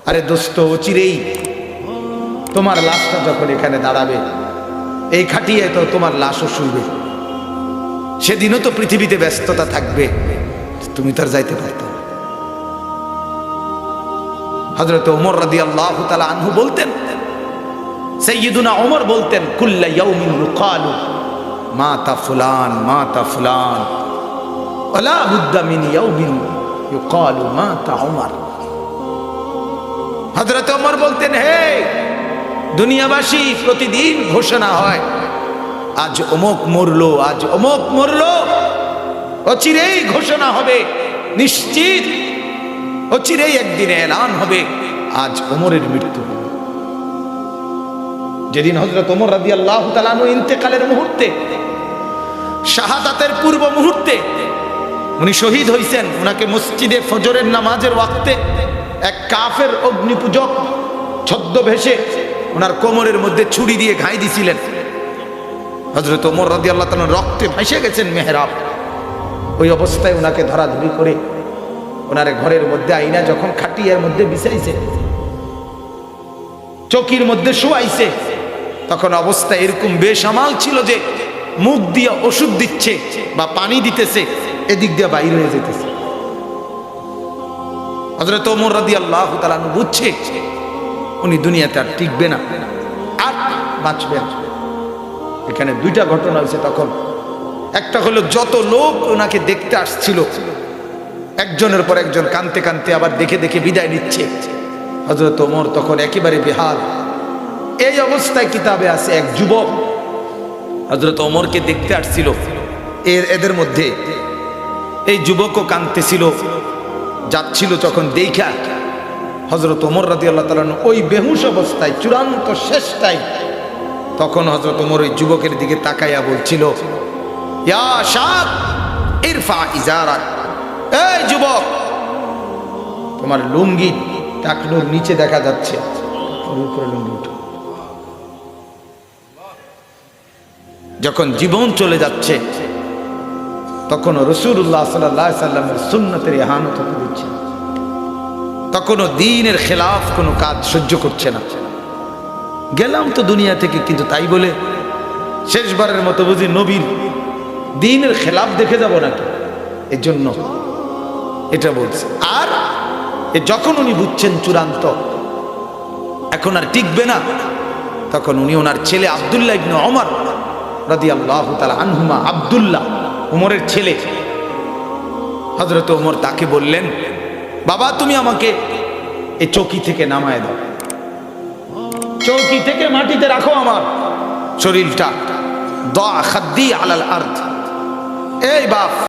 আরে দোস্ত, অচিরেই তোমার লাশটা যখন এখানে দাঁড়াবে, এই খাটিয়ে তো তোমার লাশও শুইবে। সেদিনও তো পৃথিবীতে ব্যস্ততা থাকবে, তুমি তো আর যাইতে পারতো না। হযরত ওমর রাদিয়াল্লাহু তাআলা আনহু বলতেন, সাইয়্যিদুনা ওমর বলতেন, কুল্লা ইয়াউমিন ইউকালু মাতা ফুলান মাতা ফুলান ওয়ালা বুদ্দা মিন ইয়াউমিন ইউকালু মাতা ওমর। হযরত ওমর বলতেন, হে দুনিয়াবাসী, প্রতিদিন ঘোষণা হয় আজ অমুক মরলো, আজ অমুক মরলো। অচিরেই ঘোষণা হবে, নিশ্চিত অচিরেই একদিনে এলান হবে আজ ওমরের মৃত্যু হবে। যেদিন হযরত ওমর রাদিয়াল্লাহু তাআলা আনহু ইন্তেকালের মুহূর্তে, শাহাদাতের পূর্ব মুহূর্তে উনি শহীদ হয়েছেন, ওনাকে মসজিদে ফজরের নামাজের ওয়াক্তে এক কাফের অগ্নিপূজক ছদ্মবেশে ওনার কোমরের মধ্যে ছুরি দিয়ে ঘাই দিছিলেন। হযরত ওমর রাদিয়াল্লাহু তাআলা রক্তে ভেসে গেছেন মেহরাব। ওই অবস্থায় ওনাকে ধরাধরি করে ওনার ঘরের মধ্যে আইনা যখন খাটিয়ার মধ্যে বিছাইছে, চকির মধ্যে শোয়াইছে, তখন অবস্থা এরকম বেসামাল ছিল যে মুখ দিয়ে ওষুধ দিচ্ছে বা পানি দিতেছে, এদিক দিয়ে বাইরে হয়ে যেতেছে। হযরত ওমর রাদিয়াল্লাহু তাআলা বুঝছে উনি দুনিয়াতে আর টিকবে না, আর বাঁচবে না। এখানে দুইটা ঘটনা হয়েছে তখন। একটা হলো, যত লোক ওনাকে দেখতে আসছিল একজনের পর একজন কানতে কানতে আবার দেখে দেখে বিদায় নিচ্ছে। হযরত ওমর তখন একেবারে বেহাল। এই অবস্থায় কিতাবে আছে এক যুবক হযরত ওমরকে দেখতে আসছিল। এদের মধ্যে এই যুবকও কানতেছিল, যাচ্ছিল যখন দেখা হযরত ওমর রাদিয়াল্লাহু তাআলা ওই বেহুশ অবস্থায়, চূড়ান্ত শেষটাই, তখন হযরত ওমর ওই যুবকের দিকে তাকাইয়া বলছিল, ইয়া শাব ইরফা ইজারাক, এই যুবক, তোমার লুঙ্গি টাকনুর নিচে দেখা যাচ্ছে, উপরে লুঙ্গি উঠো। যখন জীবন চলে যাচ্ছে তখন রাসূলুল্লাহ সাল্লাল্লাহু আলাইহি সাল্লামের সুন্নতের ইহানত হতে দিচ্ছে, তখনও দ্বীনের খেলাফ কোনো কাজ সহ্য করছে না। গেলাম তো দুনিয়া থেকে, কিন্তু তাই বলে শেষবারের মতো বুঝি নবীর দ্বীনের খেলাফ দেখে যাব নাকি? এর জন্য এটা বলছে। আর যখন উনি বুঝছেন চূড়ান্ত এখন আর টিকবে না, তখন উনি ওনার ছেলে আব্দুল্লাহ ইবনে ওমর রাদিয়াল্লাহু তাআলা আনহুমা, আব্দুল্লাহ ওমরের ছেলে, হযরত ওমর তাকে বললেন, বাবা তুমি আমাকে এই চৌকি থেকে নামায় দাও, চৌকি থেকে মাটিতে রাখো আমার শরীরটা, দা খাদ্দি আলাল আরদ। এই বাপ